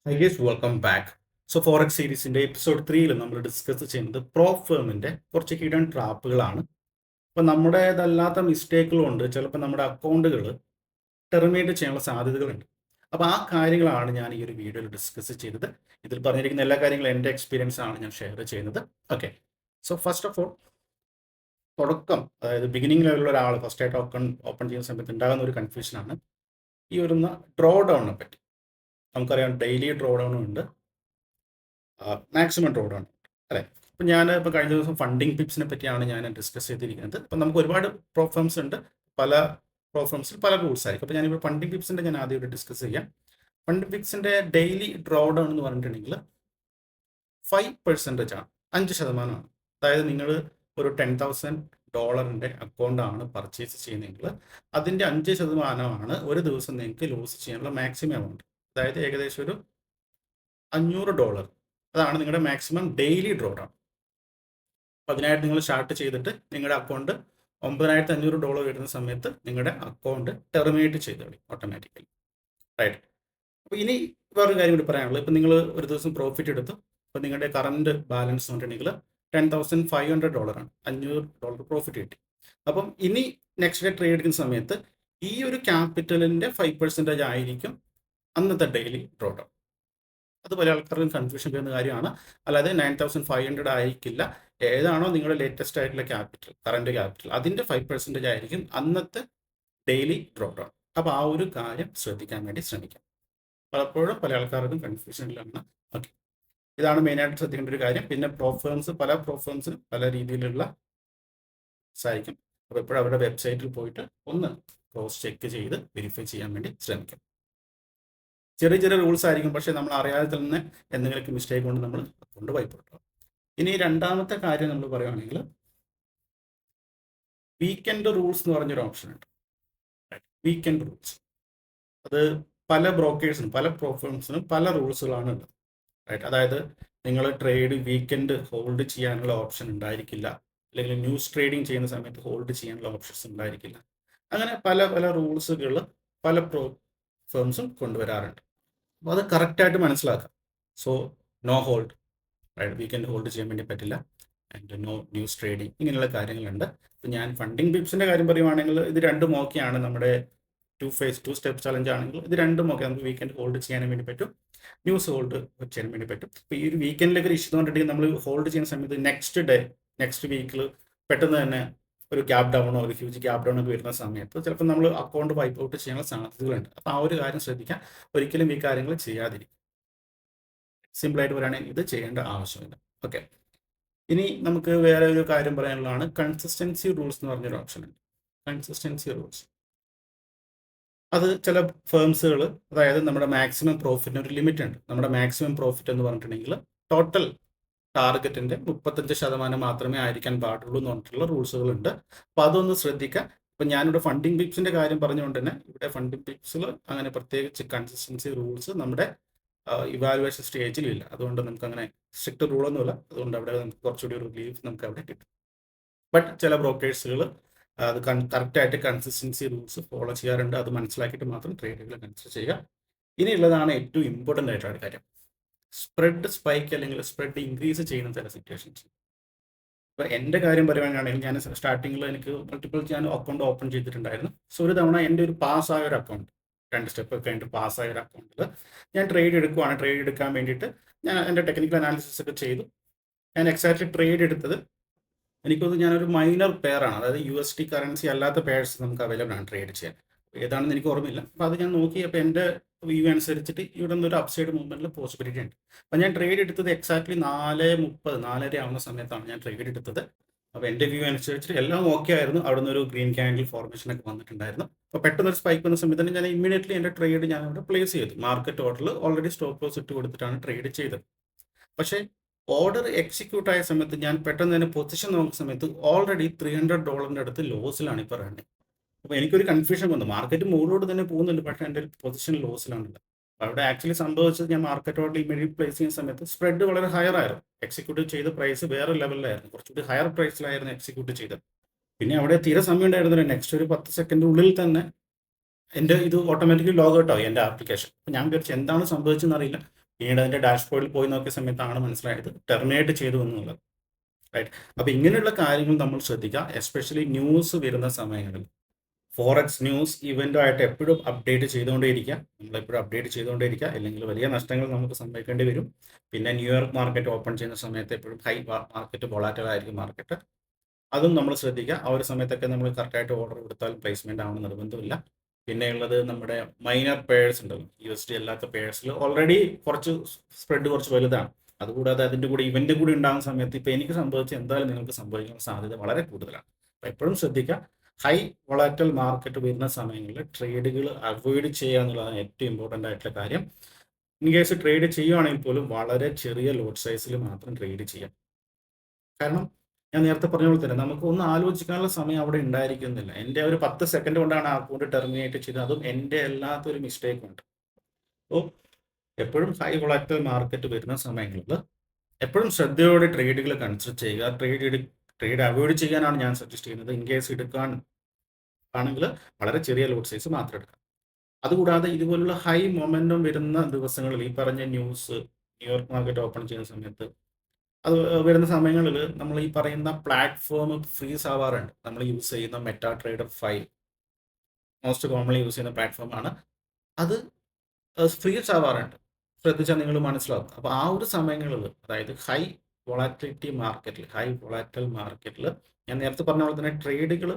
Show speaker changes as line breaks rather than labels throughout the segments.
High guys, welcome back. So forex സീരീസിന്റെ episode 3 നമ്മൾ discuss ചെയ്യുന്നത് പ്രോപ്പ് ഫേമിന്റെ കുറച്ച് ഹിഡൻ ട്രാപ്പുകളാണ്. അപ്പോൾ നമ്മുടേതല്ലാത്ത മിസ്റ്റേക്കുകളുണ്ട്, ചിലപ്പോൾ നമ്മുടെ അക്കൗണ്ടുകൾ ടെർമിനേറ്റ് ചെയ്യാനുള്ള സാധ്യതകളുണ്ട്. അപ്പോൾ ആ കാര്യങ്ങളാണ് ഞാൻ ഈ ഒരു വീഡിയോയിൽ ഡിസ്കസ് ചെയ്തത്. ഇതിൽ പറഞ്ഞിരിക്കുന്ന എല്ലാ കാര്യങ്ങളും എൻ്റെ എക്സ്പീരിയൻസ് ആണ് ഞാൻ ഷെയർ ചെയ്യുന്നത്. Okay, so first of all, തുടക്കം അതായത് ബിഗിനിങ് ലെവലിലുള്ള ഒരാൾ ഫസ്റ്റ് ആയിട്ട് ഓപ്പൺ ചെയ്യുന്ന സമയത്ത് ഉണ്ടാകുന്ന ഒരു കൺഫ്യൂഷനാണ് ഈ ഒരു ഡ്രോ ഡൗണിനെ പറ്റി. നമുക്കറിയാം ഡെയിലി ഡ്രോ ഡൗണും ഉണ്ട്, മാക്സിമം ഡ്രോ ഡൗൺ, അല്ലേ? അപ്പം ഞാൻ ഇപ്പോൾ കഴിഞ്ഞ ദിവസം ഫണ്ടിങ് ടിപ്സിനെ പറ്റിയാണ് ഞാൻ ഡിസ്കസ് ചെയ്തിരിക്കുന്നത്. അപ്പം നമുക്ക് ഒരുപാട് പ്രോഫേംസ് ഉണ്ട്, പല പ്രോഫേംസിൽ പല റൂൾസ് ആയിരിക്കും. അപ്പോൾ ഞാനിപ്പോൾ ഫണ്ടിങ് ടിപ്സിൻ്റെ ഞാൻ ആദ്യം ഇവിടെ ഡിസ്കസ് ചെയ്യാം. ഫണ്ടിങ് ടിപ്സിൻ്റെ ഡെയിലി ഡ്രോ ഡൗൺ എന്ന് പറഞ്ഞിട്ടുണ്ടെങ്കിൽ 5% ആണ്, 5%. അതായത് നിങ്ങൾ ഒരു $10,000 അക്കൗണ്ടാണ് പർച്ചേസ് ചെയ്യുന്നതെങ്കിൽ അതിൻ്റെ 5% ഒരു ദിവസം നിങ്ങൾക്ക് ലൂസ് ചെയ്യാനുള്ള മാക്സിമം എമൗണ്ട്. അതായത് ഏകദേശം ഒരു $500. അതാണ് നിങ്ങളുടെ മാക്സിമം ഡെയിലി ഡ്രോ ഡൗൺ. അപ്പോൾ അതിനായിട്ട് നിങ്ങൾ സ്റ്റാർട്ട് ചെയ്തിട്ട് നിങ്ങളുടെ അക്കൗണ്ട് $9,500 വരുന്ന സമയത്ത് നിങ്ങളുടെ അക്കൗണ്ട് ടെർമിനേറ്റ് ചെയ്ത് കളയും ഓട്ടോമാറ്റിക്കലി, റൈറ്റ്? അപ്പോൾ ഇനി വേറൊരു കാര്യം കൂടി പറയാനുള്ളത്, ഇപ്പം നിങ്ങൾ ഒരു ദിവസം പ്രോഫിറ്റ് എടുത്തു, അപ്പോൾ നിങ്ങളുടെ കറണ്ട് ബാലൻസ് എന്ന് പറഞ്ഞിട്ടുണ്ടെങ്കിൽ $10,500 ആണ്, $500 പ്രോഫിറ്റ് കിട്ടി. അപ്പം ഇനി നെക്സ്റ്റ് ഡേ ട്രേഡ് എടുക്കുന്ന സമയത്ത് ഈ ഒരു ക്യാപിറ്റലിൻ്റെ 5% ആയിരിക്കും അന്നത്തെ ഡെയിലി ഡ്രോ ഡൗൺ. അത് പല ആൾക്കാർക്കും കൺഫ്യൂഷൻ വരുന്ന കാര്യമാണ്. അല്ലാതെ 9,500 ആയിരിക്കില്ല. ഏതാണോ നിങ്ങളുടെ ലേറ്റസ്റ്റ് ആയിട്ടുള്ള ക്യാപിറ്റൽ, കറണ്ട് ക്യാപിറ്റൽ, അതിൻ്റെ 5% ആയിരിക്കും അന്നത്തെ ഡെയിലി ഡ്രോ ഡൗൺ. അപ്പോൾ ആ ഒരു കാര്യം ശ്രദ്ധിക്കാൻ വേണ്ടി ശ്രമിക്കാം. പലപ്പോഴും പല ആൾക്കാർക്കും കൺഫ്യൂഷനിലാണ്. ഓക്കെ, ഇതാണ് മെയിനായിട്ട് ശ്രദ്ധിക്കേണ്ട ഒരു കാര്യം. പിന്നെ പല പ്രോഫേംസിനും പല രീതിയിലുള്ള ആയിരിക്കും. അപ്പോൾ എപ്പോഴും അവരുടെ വെബ്സൈറ്റിൽ പോയിട്ട് ഒന്ന് ക്രോസ് ചെക്ക് ചെയ്ത് വെരിഫൈ ചെയ്യാൻ വേണ്ടി ശ്രമിക്കാം. ചെറിയ ചെറിയ റൂൾസ് ആയിരിക്കും, പക്ഷേ നമ്മൾ അറിയാതെ തന്നെ എന്തെങ്കിലുമൊക്കെ മിസ്റ്റേക്ക് കൊണ്ട് നമ്മൾ അക്കൗണ്ട് വൈപ്പിട്ടു. ഇനി രണ്ടാമത്തെ കാര്യം നമ്മൾ പറയുകയാണെങ്കിൽ വീക്കെൻഡ് റൂൾസ് എന്ന് പറഞ്ഞൊരു ഓപ്ഷൻ ഉണ്ട്. വീക്കെൻഡ് റൂൾസ് അത് പല ബ്രോക്കേഴ്സിനും പല പ്രോഫേംസിനും പല റൂൾസുകളാണ് ഉള്ളത്, റൈറ്റ്? അതായത് നിങ്ങൾ ട്രേഡ് വീക്കെൻഡ് ഹോൾഡ് ചെയ്യാനുള്ള ഓപ്ഷൻ ഉണ്ടായിരിക്കില്ല, അല്ലെങ്കിൽ ന്യൂസ് ട്രേഡിംഗ് ചെയ്യുന്ന സമയത്ത് ഹോൾഡ് ചെയ്യാനുള്ള ഓപ്ഷൻസ് ഉണ്ടായിരിക്കില്ല. അങ്ങനെ പല പല റൂൾസുകൾ പല ഫേംസും കൊണ്ടുവരാറുണ്ട്. അപ്പോൾ അത് കറക്റ്റായിട്ട് മനസ്സിലാക്കാം. So no hold, right? Weekend hold ചെയ്യാൻ വേണ്ടി പറ്റില്ല. ആൻഡ് നോ ന്യൂസ് ട്രേഡിംഗ്, ഇങ്ങനെയുള്ള കാര്യങ്ങളുണ്ട്. ഇപ്പോൾ ഞാൻ ഫണ്ടിങ് ടിപ്സിൻ്റെ കാര്യം പറയുവാണെങ്കിൽ ഇത് രണ്ടും ഓക്കെയാണ്. നമ്മുടെ 2 സ്റ്റെപ്പ് ചലഞ്ച് ആണെങ്കിൽ ഇത് രണ്ടും ഓക്കെ, നമുക്ക് വീക്കെൻഡ് ഹോൾഡ് ചെയ്യാൻ വേണ്ടി പറ്റും, ന്യൂസ് ഹോൾഡ് ചെയ്യാൻ വേണ്ടി പറ്റും. ഇപ്പോൾ ഈ ഒരു വീക്കെൻഡിലൊക്കെ ഇഷ്യൂ കൊണ്ടിട്ടുണ്ടെങ്കിൽ നമ്മൾ ഹോൾഡ് ചെയ്യുന്ന സമയത്ത് നെക്സ്റ്റ് വീക്കിൽ പെട്ടെന്ന് തന്നെ ഒരു ഗ്യാപ് ഡൗണോ ഒരു ഹ്യൂജ് ഗ്യാപ് ഡൗൺ ഒക്കെ വരുന്ന സമയത്ത് ചിലപ്പോൾ നമ്മൾ അക്കൗണ്ട് വൈപ്പ് ഔട്ട് ചെയ്യാനുള്ള സാധ്യതകളുണ്ട്. അപ്പോൾ ആ ഒരു കാര്യം ശ്രദ്ധിക്കാം. ഒരിക്കലും ഈ കാര്യങ്ങൾ ചെയ്യാതിരിക്കും. സിമ്പിളായിട്ട് പറയുകയാണെങ്കിൽ ഇത് ചെയ്യേണ്ട ആവശ്യമില്ല. ഓക്കെ, ഇനി നമുക്ക് വേറെ ഒരു കാര്യം പറയാനുള്ളതാണ് കൺസിസ്റ്റൻസി റൂൾസ് എന്ന് പറഞ്ഞൊരു ഓപ്ഷൻ ഉണ്ട്. കൺസിസ്റ്റൻസി റൂൾസ് അത് ചില ഫേംസുകൾ, അതായത് നമ്മുടെ മാക്സിമം പ്രോഫിറ്റിന് ഒരു ലിമിറ്റ് ഉണ്ട്. നമ്മുടെ മാക്സിമം പ്രോഫിറ്റ് എന്ന് പറഞ്ഞിട്ടുണ്ടെങ്കിൽ ടോട്ടൽ ടാർഗറ്റിൻ്റെ 35% മാത്രമേ ആയിരിക്കാൻ പാടുള്ളൂ എന്ന് പറഞ്ഞിട്ടുള്ള റൂൾസുകളുണ്ട്. അപ്പോൾ അതൊന്ന് ശ്രദ്ധിക്കുക. ഇപ്പം ഞാനിവിടെ ഫണ്ടിങ് ടിപ്സിൻ്റെ കാര്യം പറഞ്ഞുകൊണ്ട് തന്നെ ഇവിടെ ഫണ്ടിങ് ടിപ്സിൽ അങ്ങനെ പ്രത്യേകിച്ച് കൺസിസ്റ്റൻസി റൂൾസ് നമ്മുടെ ഇവാലുവേഷൻ സ്റ്റേജിലില്ല. അതുകൊണ്ട് നമുക്ക് അങ്ങനെ സ്ട്രിക്റ്റ് റൂളൊന്നുമില്ല. അതുകൊണ്ട് അവിടെ നമുക്ക് കുറച്ചുകൂടി ഒരു റിലീഫ് നമുക്ക് അവിടെ കിട്ടും. ബട്ട് ചില ബ്രോക്കേഴ്സുകൾ അത് കറക്റ്റായിട്ട് കൺസിസ്റ്റൻസി റൂൾസ് ഫോളോ ചെയ്യാറുണ്ട്. അത് മനസ്സിലാക്കിയിട്ട് മാത്രം ട്രേഡുകൾ കൺസിഡർ ചെയ്യുക. ഇനിയുള്ളതാണ് ഏറ്റവും ഇമ്പോർട്ടൻ്റ് ആയിട്ടുള്ള കാര്യം, സ്പ്രെഡ് സ്പൈക്ക് അല്ലെങ്കിൽ സ്പ്രെഡ് ഇൻക്രീസ് ചെയ്യുന്ന ചില സിറ്റുവേഷൻസ്. ഇപ്പോൾ എൻ്റെ കാര്യം പറയുകയാണെങ്കിൽ ഞാൻ സ്റ്റാർട്ടിങ്ങിൽ എനിക്ക് മൾട്ടിപ്പിൾ ഞാൻ അക്കൗണ്ട് ഓപ്പൺ ചെയ്തിട്ടുണ്ടായിരുന്നു. സോ ഒരു തവണ എൻ്റെ ഒരു പാസ്സായ ഒരു അക്കൗണ്ട്, 2 സ്റ്റെപ്പ് ഒക്കെ കഴിഞ്ഞിട്ട് പാസ്സായ ഒരു അക്കൗണ്ടിൽ ഞാൻ ട്രേഡ് എടുക്കുവാണ്. ട്രേഡ് എടുക്കാൻ വേണ്ടിയിട്ട് ഞാൻ എൻ്റെ ടെക്നിക്കൽ അനാലിസിസ് ഒക്കെ ചെയ്തു. ഞാൻ എക്സാക്ട്ലി ട്രേഡ് എടുത്തത് എനിക്കൊന്ന് ഞാനൊരു മൈനർ പെയറാണ്, അതായത് USD കറൻസി അല്ലാത്ത പെയർസ് നമുക്ക് അവൈലബിൾ ആണ് ട്രേഡ് ചെയ്യാൻ. ഏതാണെന്ന് എനിക്ക് ഓർമ്മയില്ല. അപ്പോൾ അത് ഞാൻ നോക്കി. അപ്പോൾ എൻ്റെ വ്യൂ അനുസരിച്ചിട്ട് ഇവിടെ നിന്നൊരു അപ്സൈഡ് മൂവ്മെൻറ്റിൽ പോസിബിലിറ്റി ഉണ്ട്. അപ്പോൾ ഞാൻ ട്രേഡ് എടുത്തത് എക്സാക്ട്ലി 4:30 4:30 ആവുന്ന സമയത്താണ് ഞാൻ ട്രേഡ് എടുത്തത്. അപ്പോൾ എൻ്റെ വ്യൂ അനുസരിച്ചിട്ട് എല്ലാം ഓക്കെ ആയിരുന്നു. അവിടെ നിന്ന് ഒരു ഗ്രീൻ ക്യാൻഡിൽ ഫോർമേഷൻ ഒക്കെ വന്നിട്ടുണ്ടായിരുന്നു. അപ്പോൾ പെട്ടെന്ന് ഒരു സ്പൈക്ക് വന്ന സമയത്ത് തന്നെ ഞാൻ ഇമ്മീഡിയറ്റ്ലി എൻ്റെ ട്രേഡ് ഞാൻ അവിടെ പ്ലേസ് ചെയ്തു. മാർക്കറ്റ് ഓർഡറിൽ ഓൾറെഡി സ്റ്റോപ്പ് ലോസ് ഇട്ട് കൊടുത്തിട്ടാണ് ട്രേഡ് ചെയ്തത്. പക്ഷേ ഓർഡർ എക്സിക്യൂട്ട് ആയ സമയത്ത് ഞാൻ പെട്ടെന്ന് തന്നെ പൊസിഷൻ നോക്കുന്ന സമയത്ത് ഓൾറെഡി $300 അടുത്ത് ലോസിലാണ് ഇപ്പോൾ റണ്ണിങ്. അപ്പോൾ എനിക്കൊരു കൺഫ്യൂഷൻ വന്നു. മാർക്കറ്റ് മുകളിലോട്ട് തന്നെ പോകുന്നുണ്ട്, പക്ഷേ എൻ്റെ പൊസിഷൻ ലോസിലാണുള്ളത്. അപ്പോൾ അവിടെ ആക്ച്വലി സംഭവിച്ചത്, ഞാൻ മാർക്കറ്റ് ഓർഡർ ഇമ്മീഡിയറ്റ് പ്ലേസ് ചെയ്യുന്ന സമയത്ത് സ്പ്രെഡ് വളരെ ഹയർ ആയിരുന്നു. എക്സിക്യൂട്ട് ചെയ്ത പ്രൈസ് വേറെ ലെവലിലായിരുന്നു, കുറച്ചുകൂടി ഹയർ പ്രൈസിലായിരുന്നു എക്സിക്യൂട്ട് ചെയ്തത്. പിന്നെ അവിടെ തീരെ സമയം ഉണ്ടായിരുന്നില്ല. നെക്സ്റ്റ് ഒരു 10 സെക്കൻഡിനുള്ളിൽ തന്നെ എൻ്റെ ഇത് ഓട്ടോമാറ്റിക്കലി ലോഗ് ഔട്ട് ആയി എൻ്റെ ആപ്ലിക്കേഷൻ. അപ്പോൾ ഞാൻ വിചാരിച്ചു എന്താണ് സംഭവിച്ചതെന്ന് അറിയില്ല. പിന്നീട് അതിൻ്റെ ഡാഷ്ബോർഡിൽ പോയി നോക്കിയ സമയത്താണ് മനസ്സിലായത് ടെർമിനേറ്റ് ചെയ്തു എന്നുള്ളത്. റൈറ്റ്. അപ്പോൾ ഇങ്ങനെയുള്ള കാര്യങ്ങൾ നമ്മൾ ശ്രദ്ധിക്കുക, എസ്പെഷ്യലി ന്യൂസ് വരുന്ന സമയങ്ങളിൽ. ഫോറക്സ് ന്യൂസ് ഇവൻ്റുമായിട്ട് എപ്പോഴും അപ്ഡേറ്റ് ചെയ്തുകൊണ്ടേയിരിക്കുക, നമ്മളെപ്പോഴും അപ്ഡേറ്റ് ചെയ്തുകൊണ്ടേയിരിക്കുക, അല്ലെങ്കിൽ വലിയ നഷ്ടങ്ങൾ നമുക്ക് സംഭവിക്കേണ്ടി വരും. പിന്നെ ന്യൂയോർക്ക് മാർക്കറ്റ് ഓപ്പൺ ചെയ്യുന്ന സമയത്ത് എപ്പോഴും ഹൈ മാർക്കറ്റ് വോളാറ്റൈലായിരിക്കും മാർക്കറ്റ്, അതും നമ്മൾ ശ്രദ്ധിക്കുക. ആ ഒരു സമയത്തൊക്കെ നമ്മൾ കറക്റ്റായിട്ട് ഓർഡർ കൊടുത്താൽ പ്ലേസ്മെൻ്റ് ആവണം നിർബന്ധമില്ല. പിന്നെയുള്ളത് നമ്മുടെ മൈനർ പേഴ്സ് ഉണ്ടല്ലോ, USD അല്ലാത്ത പേഴ്സിൽ ഓൾറെഡി കുറച്ച് സ്പ്രെഡ് കുറച്ച് വലുതാണ്. അതുകൂടാതെ അതിൻ്റെ കൂടെ ഇവൻ്റ് കൂടി ഉണ്ടാകുന്ന സമയത്ത് ഇപ്പോൾ എനിക്ക് സംഭവിച്ച എന്തായാലും നിങ്ങൾക്ക് സംഭവിക്കാൻ സാധ്യത വളരെ കൂടുതലാണ്. അപ്പോൾ എപ്പോഴും ശ്രദ്ധിക്കുക, ഹൈ വൊളാറ്റൽ മാർക്കറ്റ് വരുന്ന സമയങ്ങളിൽ ട്രേഡുകൾ അവോയ്ഡ് ചെയ്യുക എന്നുള്ളതാണ് ഏറ്റവും ഇമ്പോർട്ടൻ്റ് ആയിട്ടുള്ള കാര്യം. ഇൻ കേസ് ട്രേഡ് ചെയ്യുകയാണെങ്കിൽ പോലും വളരെ ചെറിയ ലോട്ട് സൈസിൽ മാത്രം ട്രേഡ് ചെയ്യാം. കാരണം ഞാൻ നേരത്തെ പറഞ്ഞ പോലെ തന്നെ നമുക്ക് ഒന്ന് ആലോചിക്കാനുള്ള സമയം അവിടെ ഉണ്ടായിരിക്കുന്നില്ല. എൻ്റെ ഒരു 10 സെക്കൻഡ് കൊണ്ടാണ് ആ അക്കൗണ്ട് ടെർമിനേറ്റ് ചെയ്തത്, അതും എൻ്റെ അല്ലാത്തൊരു മിസ്റ്റേക്ക് ഉണ്ട്. അപ്പോൾ എപ്പോഴും ഹൈ വൊളാറ്റൽ മാർക്കറ്റ് വരുന്ന സമയങ്ങളിൽ എപ്പോഴും ശ്രദ്ധയോടെ ട്രേഡുകൾ കൺസിഡർ ചെയ്യുക. ട്രേഡ് അവോയ്ഡ് ചെയ്യാനാണ് ഞാൻ സജസ്റ്റ് ചെയ്യുന്നത്. ഇൻ കേസ് എടുക്കാൻ ആണെങ്കിൽ വളരെ ചെറിയ ലോട്ട് സൈസ് മാത്രം എടുക്കാം. അതുകൂടാതെ ഇതുപോലുള്ള ഹൈ മൊമെൻറ്റം വരുന്ന ദിവസങ്ങളിൽ ഈ പറഞ്ഞ ന്യൂസ് ന്യൂയോർക്ക് മാർക്കറ്റ് ഓപ്പൺ ചെയ്യുന്ന സമയത്ത് അത് വരുന്ന സമയങ്ങളിൽ നമ്മൾ ഈ പറയുന്ന പ്ലാറ്റ്ഫോം ഫ്രീസ് ആവാറുണ്ട്. നമ്മൾ യൂസ് ചെയ്യുന്ന meta trader 5 most commonly use ചെയ്യുന്ന പ്ലാറ്റ്ഫോമാണ്. അത് ഫ്രീസ് ആവാറുണ്ട്. ശ്രദ്ധിച്ചാൽ നിങ്ങൾ മനസ്സിലാവും. അപ്പോൾ ആ ഒരു സമയങ്ങളിൽ, അതായത് ഹൈ വൊളാറ്റിലിറ്റി മാർക്കറ്റിൽ, ഹൈ വൊളാറ്റൽ മാർക്കറ്റിൽ ഞാൻ നേരത്തെ പറഞ്ഞ പോലെ തന്നെ ട്രേഡുകൾ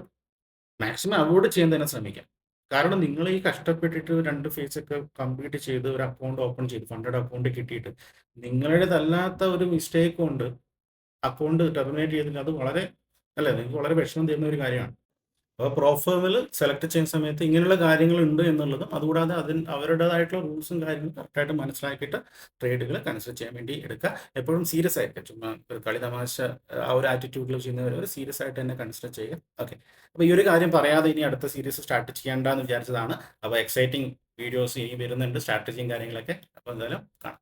മാക്സിമം അവോയ്ഡ് ചെയ്യാൻ തന്നെ ശ്രമിക്കാം. കാരണം നിങ്ങൾ ഈ കഷ്ടപ്പെട്ടിട്ട് 2 ഫേസ് ഒക്കെ കംപ്ലീറ്റ് ചെയ്ത് ഒരു അക്കൗണ്ട് ഓപ്പൺ ചെയ്ത് ഫണ്ടഡ് അക്കൗണ്ട് കിട്ടിയിട്ട് നിങ്ങളുടേതല്ലാത്ത ഒരു മിസ്റ്റേക്ക് കൊണ്ട് അക്കൗണ്ട് ടെർമിനേറ്റ് ചെയ്തില്ല, അത് വളരെ അല്ലേ, നിങ്ങൾക്ക് വളരെ വിഷമം തരുന്ന ഒരു കാര്യമാണ്. അപ്പോൾ പ്രോഫേമിൽ സെലക്ട് ചെയ്യുന്ന സമയത്ത് ഇങ്ങനെയുള്ള കാര്യങ്ങളുണ്ട് എന്നുള്ളതും, അതുകൂടാതെ അവരുടേതായിട്ടുള്ള റൂൾസും കാര്യങ്ങളും കറക്റ്റായിട്ട് മനസ്സിലാക്കിയിട്ട് ട്രേഡുകൾ കൺസിഡർ ചെയ്യാൻ വേണ്ടി എടുക്കുക. എപ്പോഴും സീരിയസ് ആയിരിക്കും, ചുമ്മാ ഒരു കളി തമാശ ആ ഒരു ആറ്റിറ്റ്യൂഡിൽ ചെയ്യുന്നവർ സീരിയസ് ആയിട്ട് തന്നെ കൺസിഡർ ചെയ്യുക. ഓക്കെ, അപ്പോൾ ഈ ഒരു കാര്യം പറയാതെ ഇനി അടുത്ത സീരീസ് സ്റ്റാർട്ട് ചെയ്യേണ്ടെന്ന് വിചാരിച്ചതാണ്. അപ്പോൾ എക്സൈറ്റിംഗ് വീഡിയോസ് ഇനി വരുന്നുണ്ട്, സ്ട്രാറ്റജിയും കാര്യങ്ങളൊക്കെ. അപ്പോൾ എന്തായാലും കാണാം.